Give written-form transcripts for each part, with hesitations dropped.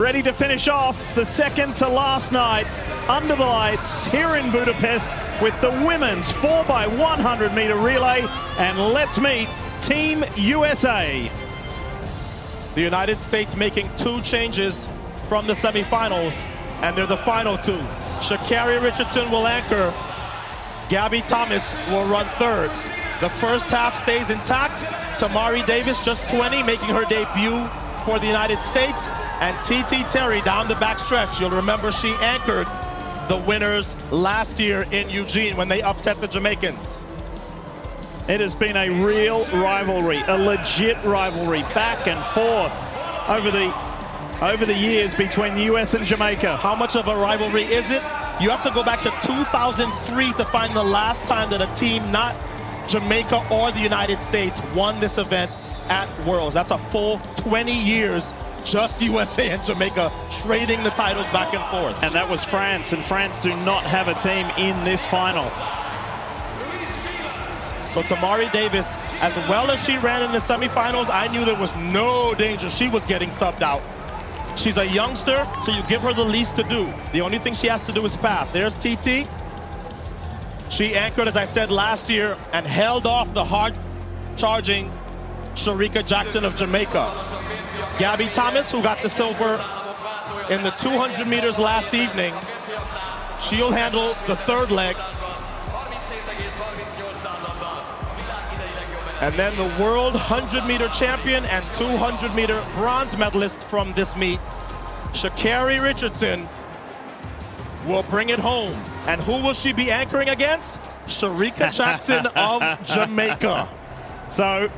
Ready to finish off the second to last night under the lights here in Budapest with the women's 4x100 meter relay. And let's meet Team USA. The United States making two changes from the semifinals, and they're the final two. Shac'Cari Richardson will anchor. Gabby Thomas will run third. The first half stays intact. Tamari Davis, just 20, making her debut for the United States. And TT Terry down the back stretch. You'll remember she anchored the winners last year in Eugene when they upset the Jamaicans. It has been a real rivalry, a legit rivalry, back and forth over the years between the US and Jamaica. How much of a rivalry is it? You have to go back to 2003 to find the last time that a team, not Jamaica or the United States, won this event at Worlds. That's a full 20 years. Just USA and Jamaica trading the titles back and forth. And that was France, and France do not have a team in this final. So Tamari Davis, as well as she ran in the semifinals, I knew there was no danger she was getting subbed out. She's a youngster, so you give her the least to do. The only thing she has to do is pass. There's TT. She anchored, as I said, last year and held off the hard-charging Shericka Jackson of Jamaica. Gabby Thomas, who got the silver in the 200 meters last evening, she'll handle the third leg. And then the world 100-meter champion and 200-meter bronze medalist from this meet, Shac'Cari Richardson, will bring it home. And who will she be anchoring against? Shericka Jackson of Jamaica. So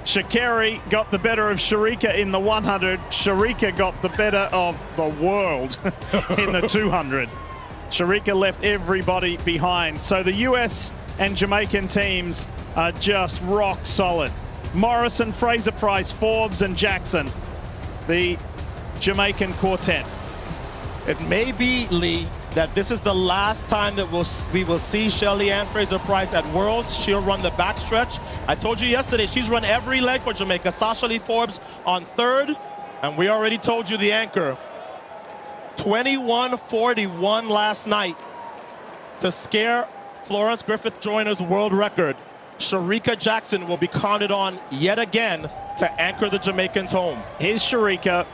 Shac'Cari got the better of Shericka in the 100. Shericka got the better of the world in the 200. Shericka left everybody behind. So the US and Jamaican teams are just rock solid. Morrison, Fraser Price, Forbes, and Jackson, the Jamaican quartet. It may be, Lee, that this is the last time that we will see Shelly-Ann Fraser-Price at Worlds. She'll run the backstretch. I told you yesterday, she's run every leg for Jamaica. Sasha Lee Forbes on third, and we already told you the anchor. 21:41 last night to scare Florence Griffith-Joyner's world record. Shericka Jackson will be counted on yet again to anchor the Jamaicans home. Here's Shericka,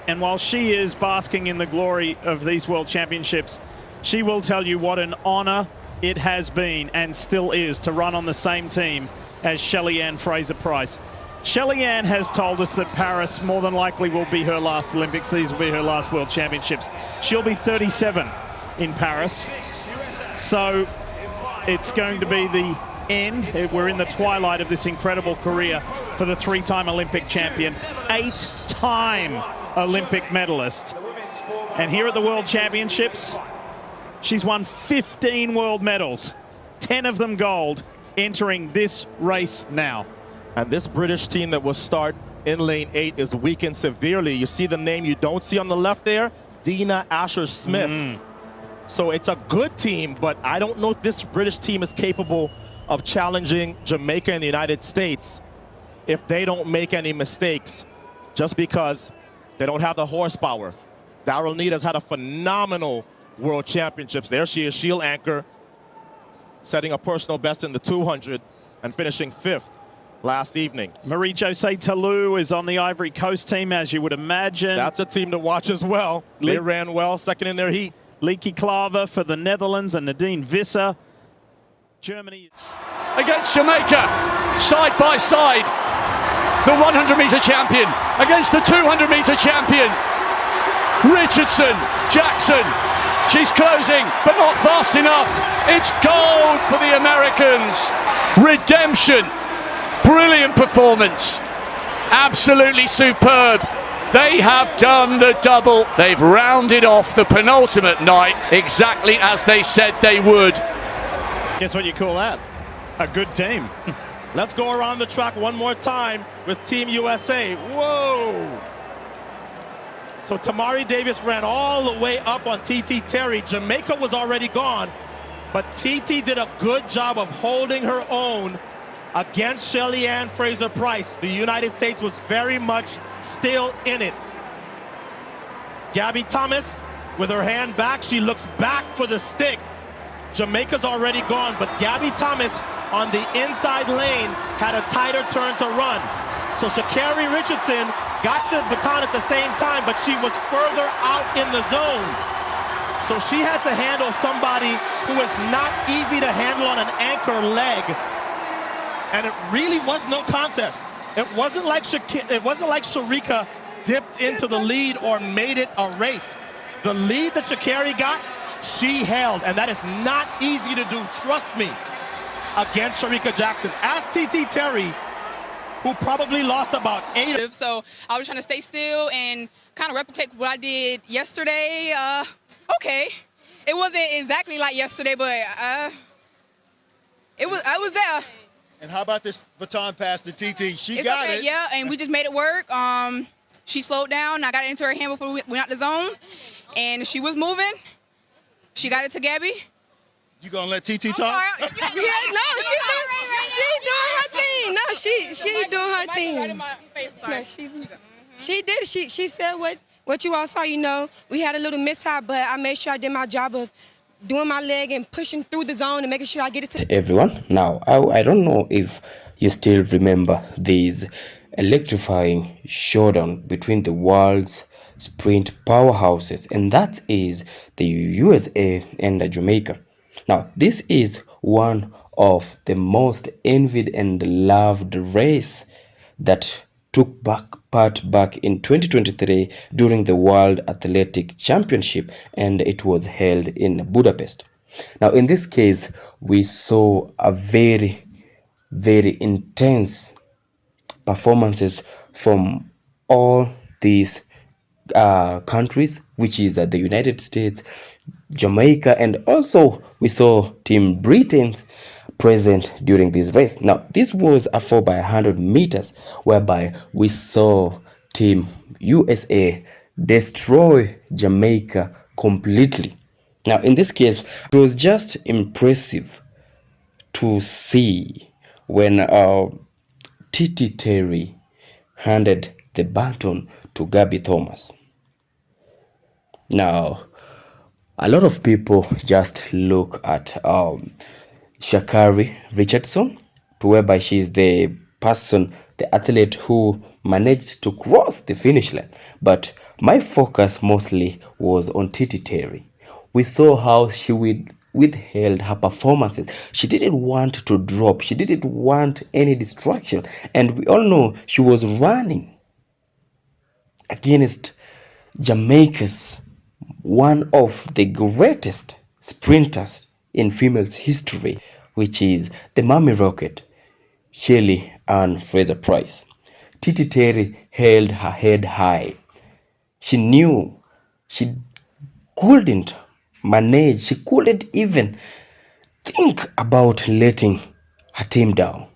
and while she is basking in the glory of these World Championships, she will tell you what an honor it has been and still is to run on the same team as Shelly-Ann Fraser-Price. Shelly-Ann has told us that Paris more than likely will be her last Olympics. These will be her last World Championships. She'll be 37 in Paris. So it's going to be the end. We're in the twilight of this incredible career for the three-time Olympic champion, 8-time Olympic medalist. And here at the World Championships, she's won 15 world medals, 10 of them gold, entering this race now. And this British team that will start in lane 8 is weakened severely. You see the name you don't see on the left there? Dina Asher-Smith. So it's a good team, but I don't know if this British team is capable of challenging Jamaica and the United States if they don't make any mistakes, just because they don't have the horsepower. Daryl Needham's had a phenomenal World Championships. There she is, she'll anchor, setting a personal best in the 200 and finishing 5th last evening. Marie-José Talou is on the Ivory Coast team, as you would imagine. That's a team to watch as well. They ran well, second in their heat. Leaky Klaver for the Netherlands and Nadine Visser. Germany against Jamaica, side by side. The 100-meter champion against the 200-meter champion. Richardson, Jackson. She's closing, but not fast enough. It's gold for the Americans. Redemption. Brilliant performance. Absolutely superb. They have done the double. They've rounded off the penultimate night exactly as they said they would. Guess what you call that? A good team. Let's go around the track one more time with Team USA. Whoa! So Tamari Davis ran all the way up on TT Terry. Jamaica was already gone, but TT did a good job of holding her own against Shelly-Ann Fraser-Price. The United States was very much still in it. Gabby Thomas, with her hand back, she looks back for the stick. Jamaica's already gone, but Gabby Thomas on the inside lane had a tighter turn to run. So Shac'Cari Richardson got the baton at the same time, but she was further out in the zone. So she had to handle somebody who is not easy to handle on an anchor leg. And it really was no contest. It wasn't like Shericka dipped into the lead or made it a race. The lead that Shac'Cari got, she held, and that is not easy to do, trust me, against Shericka Jackson. Ask TT Terry, who probably lost about 8. So I was trying to stay still and kind of replicate what I did yesterday. Okay, it wasn't exactly like yesterday, but I was there. And how about this baton pass to TT? She got okay, it. Yeah, and we just made it work. She slowed down. I got it into her hand before we went out the zone, and she was moving. She got it to Gabby. You gonna let TT talk? Yeah, no, she doing her thing. No, she doing her thing. No, she did. She said what you all saw. You know, we had a little mishap, but I made sure I did my job of doing my leg and pushing through the zone and making sure I get it to everyone. Now, I don't know if you still remember this electrifying showdown between the world's sprint powerhouses, and that is the USA and Jamaica. Now, this is one of the most envied and loved race that took part back in 2023 during the World Athletic Championship, and it was held in Budapest. Now, in this case, we saw a very, very intense performances from all these countries, which is the United States, Jamaica, and also we saw Team Britain present during this race. Now, this was a 4x100 meters, whereby we saw Team USA destroy Jamaica completely. Now, in this case, it was just impressive to see when TT Terry handed the baton to Gabby Thomas. Now, a lot of people just look at Shac'Cari Richardson, to whereby she's the person, the athlete who managed to cross the finish line. But my focus mostly was on TT Terry. We saw how she withheld her performances. She didn't want to drop. She didn't want any distraction. And we all know she was running against Jamaica's one of the greatest sprinters in females history, which is the Mommy Rocket, Shirley Ann Fraser-Pryce. TT Terry held her head high. She knew she couldn't manage, she couldn't even think about letting her team down.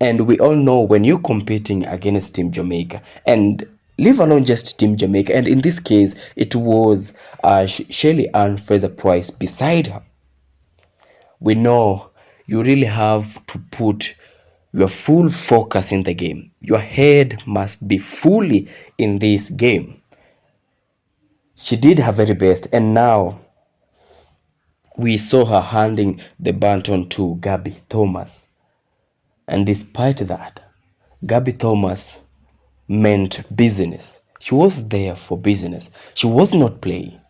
And we all know when you're competing against Team Jamaica, and leave alone just Team Jamaica, and in this case, it was Shirley Ann Fraser-Pryce beside her. We know you really have to put your full focus in the game. Your head must be fully in this game. She did her very best, and now we saw her handing the baton to Gabby Thomas. And despite that, Gabby Thomas meant business. She was there for business. She was not playing.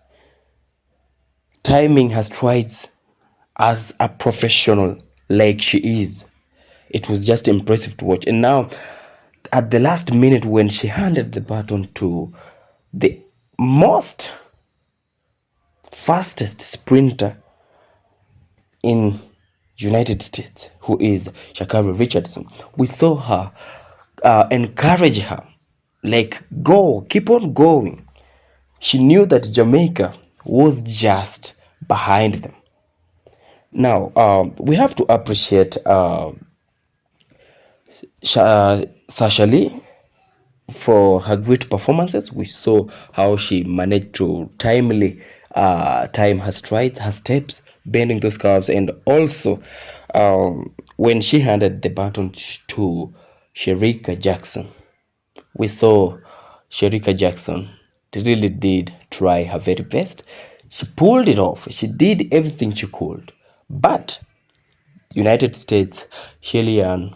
Timing her strides as a professional like she is. It was just impressive to watch. And now, at the last minute, when she handed the baton to the most fastest sprinter in United States, who is Shac'Cari Richardson, we saw her encourage her, like, go, keep on going. She knew that Jamaica was just behind them. Now, we have to appreciate Sasha Lee for her great performances. We saw how she managed to timely time her strides, her steps, bending those curves, and also when she handed the baton to Shericka Jackson, we saw Shericka Jackson really did try her very best. She pulled it off. She did everything she could. But United States, Shericka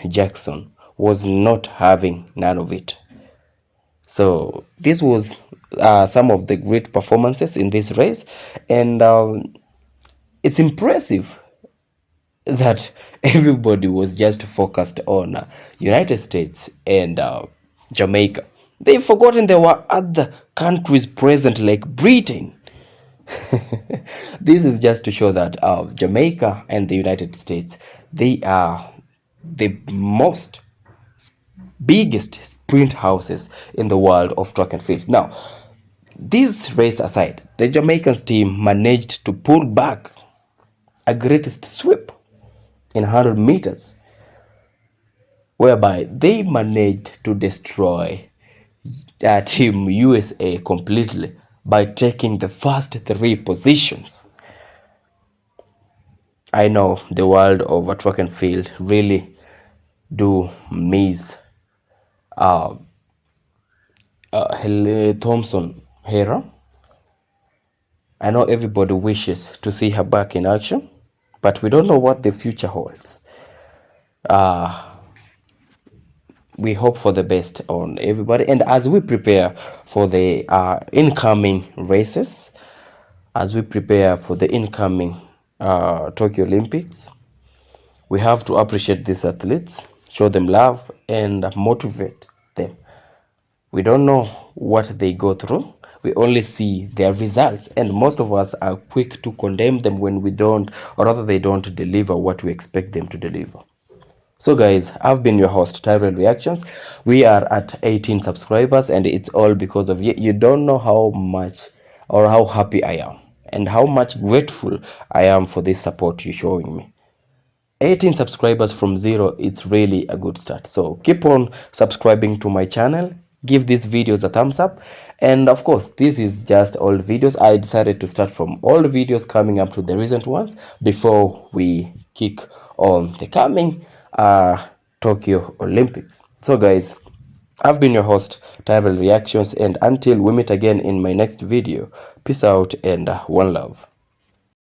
Jackson was not having none of it. So this was some of the great performances in this race, and it's impressive that everybody was just focused on United States and Jamaica. They've forgotten there were other countries present like Britain. This is just to show that Jamaica and the United States, they are the most biggest sprint houses in the world of track and field. Now, this race aside, the Jamaicans team managed to pull back a greatest sweep in 100 meters, whereby they managed to destroy Team USA completely by taking the first 3 positions. I know the world of track and field really do miss Thompson Hera. I know everybody wishes to see her back in action, but we don't know what the future holds. We hope for the best on everybody, and as we prepare for the incoming races, as we prepare for the incoming Tokyo Olympics, we have to appreciate these athletes, show them love, and motivate them. We don't know what they go through. We only see their results, and most of us are quick to condemn them when we don't, or rather they don't deliver what we expect them to deliver. So guys, I've been your host, Tyrell Reactions. We are at 18 subscribers, and it's all because of you. You don't know how much or how happy I am and how much grateful I am for this support you're showing me. 18 subscribers from 0, it's really a good start. So keep on subscribing to my channel, give these videos a thumbs up, and of course this is just old videos. I decided to start from old videos coming up to the recent ones before we kick on the coming Tokyo Olympics. So guys, I've been your host, Tyrell Reactions, and until we meet again in my next video, peace out and one love.